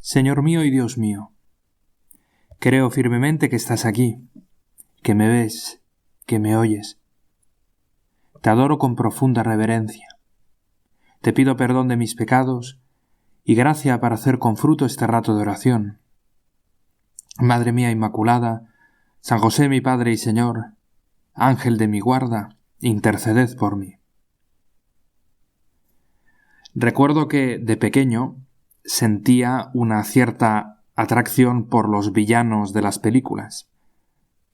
Señor mío y Dios mío, creo firmemente que estás aquí, que me ves, que me oyes. Te adoro con profunda reverencia. Te pido perdón de mis pecados y gracia para hacer con fruto este rato de oración. Madre mía Inmaculada, San José mi Padre y Señor, Ángel de mi guarda, interceded por mí. Recuerdo que de pequeño sentía una cierta atracción por los villanos de las películas.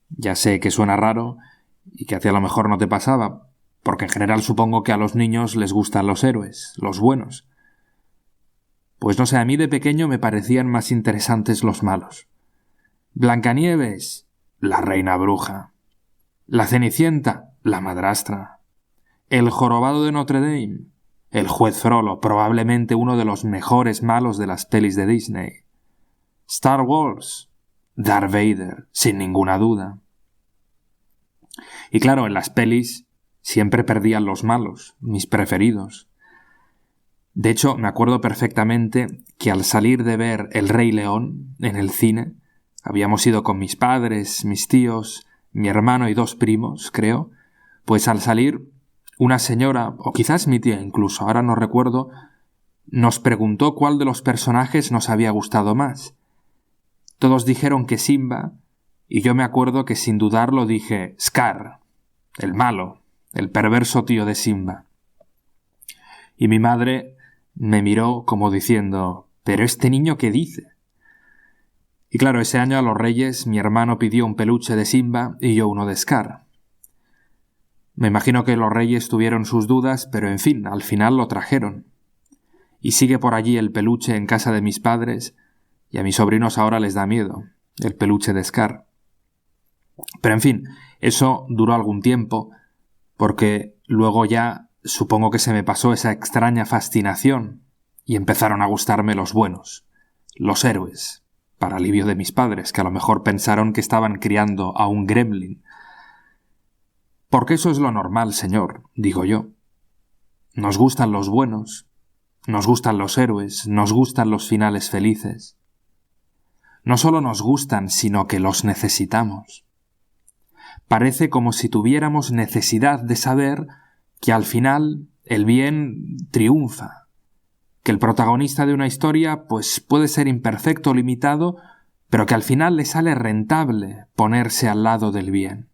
Ya sé que suena raro y que a ti a lo mejor no te pasaba, porque en general supongo que a los niños les gustan los héroes, los buenos. Pues no sé, a mí de pequeño me parecían más interesantes los malos. Blancanieves, la reina bruja. La Cenicienta, la madrastra. El jorobado de Notre Dame, el juez Frollo, probablemente uno de los mejores malos de las pelis de Disney. Star Wars, Darth Vader, sin ninguna duda. Y claro, en las pelis siempre perdían los malos, mis preferidos. De hecho, me acuerdo perfectamente que al salir de ver El Rey León en el cine, habíamos ido con mis padres, mis tíos, mi hermano y 2 primos, creo, pues al salir una señora, o quizás mi tía incluso, ahora no recuerdo, nos preguntó cuál de los personajes nos había gustado más. Todos dijeron que Simba, y yo me acuerdo que sin dudarlo dije Scar, el malo, el perverso tío de Simba. Y mi madre me miró como diciendo, ¿pero este niño qué dice? Y claro, ese año a los Reyes mi hermano pidió un peluche de Simba y yo uno de Scar. Me imagino que los Reyes tuvieron sus dudas, pero en fin, al final lo trajeron. Y sigue por allí el peluche en casa de mis padres, y a mis sobrinos ahora les da miedo, el peluche de Scar. Pero en fin, eso duró algún tiempo, porque luego ya supongo que se me pasó esa extraña fascinación y empezaron a gustarme los buenos, los héroes, para alivio de mis padres, que a lo mejor pensaron que estaban criando a un gremlin. Porque eso es lo normal, señor, digo yo. Nos gustan los buenos, nos gustan los héroes, nos gustan los finales felices. No solo nos gustan, sino que los necesitamos. Parece como si tuviéramos necesidad de saber que al final el bien triunfa, que el protagonista de una historia pues puede ser imperfecto o limitado, pero que al final le sale rentable ponerse al lado del bien.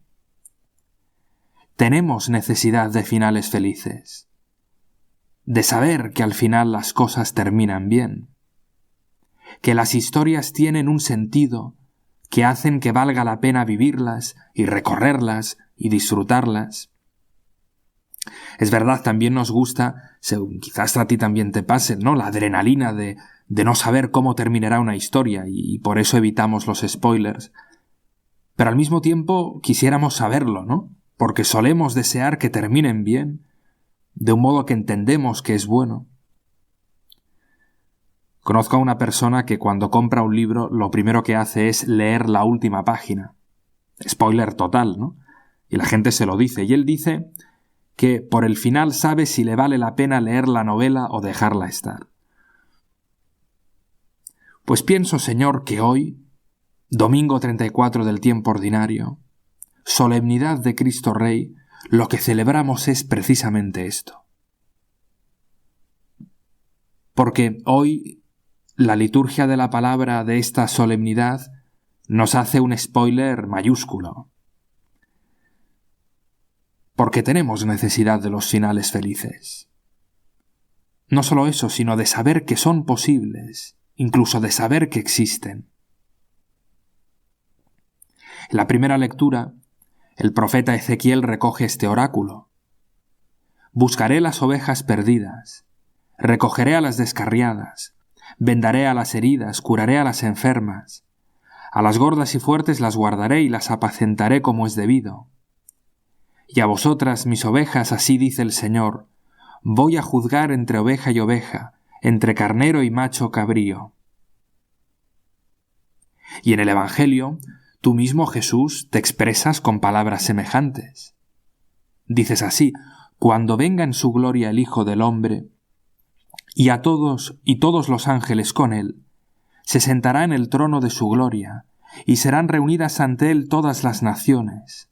Tenemos necesidad de finales felices, de saber que al final las cosas terminan bien, que las historias tienen un sentido, que hacen que valga la pena vivirlas y recorrerlas y disfrutarlas. Es verdad, también nos gusta, quizás a ti también te pase, ¿no?, la adrenalina de no saber cómo terminará una historia y por eso evitamos los spoilers. Pero al mismo tiempo quisiéramos saberlo, ¿no?, porque solemos desear que terminen bien, de un modo que entendemos que es bueno. Conozco a una persona que cuando compra un libro lo primero que hace es leer la última página. Spoiler total, ¿no? Y la gente se lo dice. Y él dice que por el final sabe si le vale la pena leer la novela o dejarla estar. Pues pienso, Señor, que hoy, domingo 34 del tiempo ordinario, solemnidad de Cristo Rey, lo que celebramos es precisamente esto. Porque hoy la liturgia de la palabra de esta solemnidad nos hace un spoiler mayúsculo. Porque tenemos necesidad de los finales felices. No solo eso, sino de saber que son posibles, incluso de saber que existen. En la primera lectura, el profeta Ezequiel recoge este oráculo. Buscaré las ovejas perdidas, recogeré a las descarriadas, vendaré a las heridas, curaré a las enfermas. A las gordas y fuertes las guardaré y las apacentaré como es debido. Y a vosotras, mis ovejas, así dice el Señor, voy a juzgar entre oveja y oveja, entre carnero y macho cabrío. Y en el Evangelio, tú mismo, Jesús, te expresas con palabras semejantes. Dices así, cuando venga en su gloria el Hijo del Hombre, y todos los ángeles con él, se sentará en el trono de su gloria, y serán reunidas ante él todas las naciones.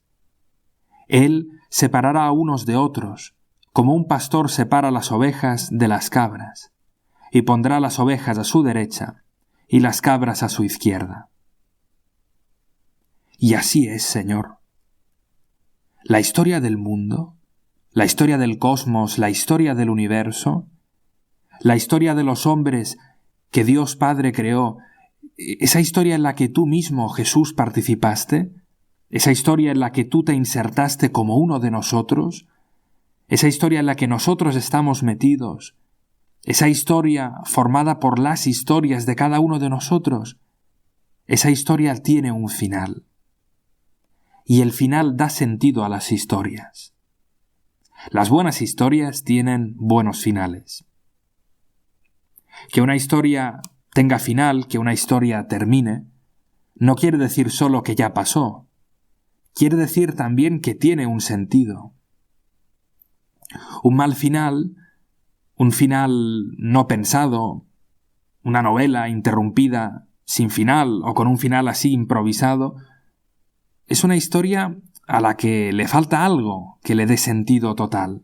Él separará a unos de otros, como un pastor separa las ovejas de las cabras, y pondrá las ovejas a su derecha y las cabras a su izquierda. Y así es, Señor. La historia del mundo, la historia del cosmos, la historia del universo, la historia de los hombres que Dios Padre creó, esa historia en la que tú mismo, Jesús, participaste, esa historia en la que tú te insertaste como uno de nosotros, esa historia en la que nosotros estamos metidos, esa historia formada por las historias de cada uno de nosotros, esa historia tiene un final. Y el final da sentido a las historias. Las buenas historias tienen buenos finales. Que una historia tenga final, que una historia termine, no quiere decir solo que ya pasó. Quiere decir también que tiene un sentido. Un mal final, un final no pensado, una novela interrumpida sin final o con un final así improvisado, es una historia a la que le falta algo que le dé sentido total.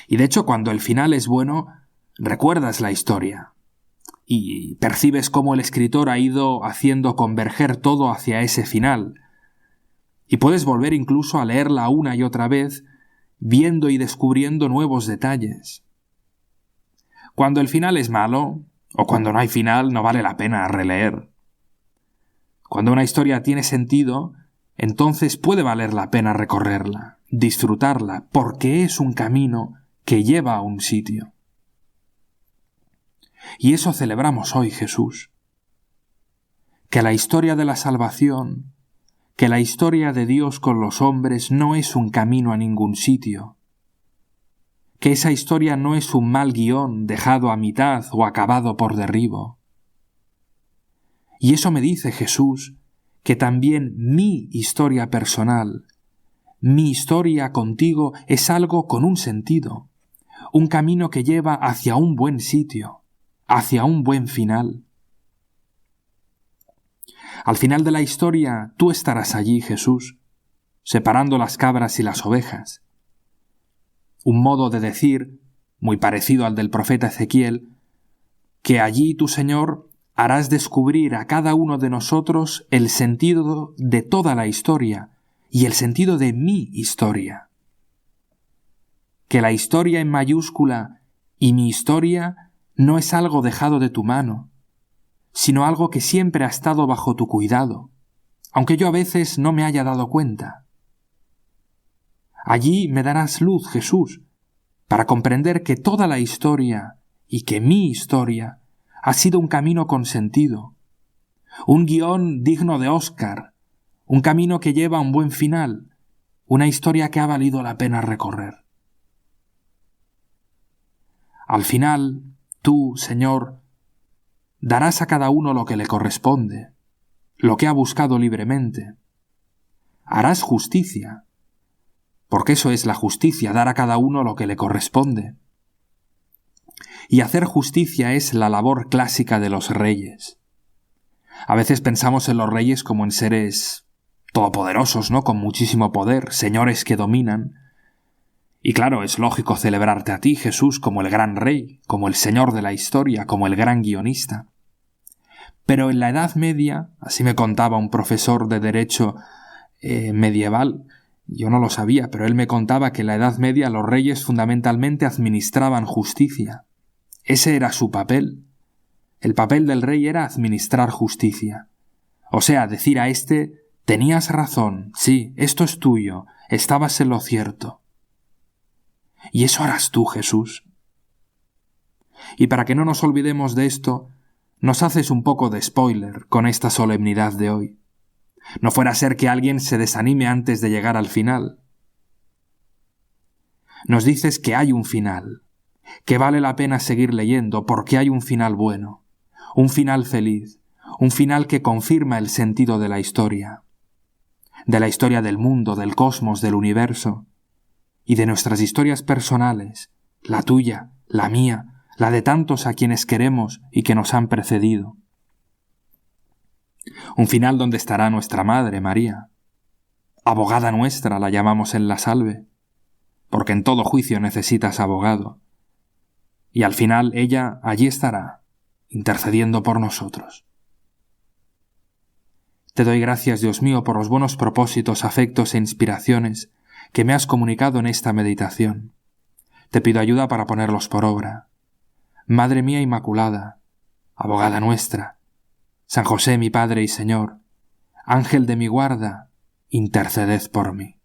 Y de hecho, cuando el final es bueno, recuerdas la historia y percibes cómo el escritor ha ido haciendo converger todo hacia ese final. Y puedes volver incluso a leerla una y otra vez, viendo y descubriendo nuevos detalles. Cuando el final es malo, o cuando no hay final, no vale la pena releer. Cuando una historia tiene sentido, entonces puede valer la pena recorrerla, disfrutarla, porque es un camino que lleva a un sitio. Y eso celebramos hoy, Jesús. Que la historia de la salvación, que la historia de Dios con los hombres no es un camino a ningún sitio. Que esa historia no es un mal guión dejado a mitad o acabado por derribo. Y eso me dice Jesús, que también mi historia personal, mi historia contigo es algo con un sentido, un camino que lleva hacia un buen sitio, hacia un buen final. Al final de la historia tú estarás allí, Jesús, separando las cabras y las ovejas. Un modo de decir, muy parecido al del profeta Ezequiel, que allí tu Señor harás descubrir a cada uno de nosotros el sentido de toda la historia y el sentido de mi historia. Que la historia en mayúscula y mi historia no es algo dejado de tu mano, sino algo que siempre ha estado bajo tu cuidado, aunque yo a veces no me haya dado cuenta. Allí me darás luz, Jesús, para comprender que toda la historia y que mi historia ha sido un camino con sentido, un guión digno de Oscar, un camino que lleva a un buen final, una historia que ha valido la pena recorrer. Al final, tú, Señor, darás a cada uno lo que le corresponde, lo que ha buscado libremente. Harás justicia, porque eso es la justicia, dar a cada uno lo que le corresponde. Y hacer justicia es la labor clásica de los reyes. A veces pensamos en los reyes como en seres todopoderosos, ¿no? Con muchísimo poder, señores que dominan. Y claro, es lógico celebrarte a ti, Jesús, como el gran rey, como el señor de la historia, como el gran guionista. Pero en la Edad Media, así me contaba un profesor de derecho medieval, yo no lo sabía, pero él me contaba que en la Edad Media los reyes fundamentalmente administraban justicia. Ese era su papel. El papel del rey era administrar justicia. O sea, decir a éste, tenías razón, sí, esto es tuyo, estabas en lo cierto. Y eso harás tú, Jesús. Y para que no nos olvidemos de esto, nos haces un poco de spoiler con esta solemnidad de hoy. No fuera a ser que alguien se desanime antes de llegar al final. Nos dices que hay un final, que vale la pena seguir leyendo porque hay un final bueno, un final feliz, un final que confirma el sentido de la historia del mundo, del cosmos, del universo, y de nuestras historias personales, la tuya, la mía, la de tantos a quienes queremos y que nos han precedido. un final donde estará nuestra Madre María. Abogada nuestra la llamamos en la salve, porque en todo juicio necesitas abogado. Y al final ella allí estará, intercediendo por nosotros. Te doy gracias, Dios mío, por los buenos propósitos, afectos e inspiraciones que me has comunicado en esta meditación. Te pido ayuda para ponerlos por obra. Madre mía Inmaculada, abogada nuestra, San José mi Padre y Señor, ángel de mi guarda, interceded por mí.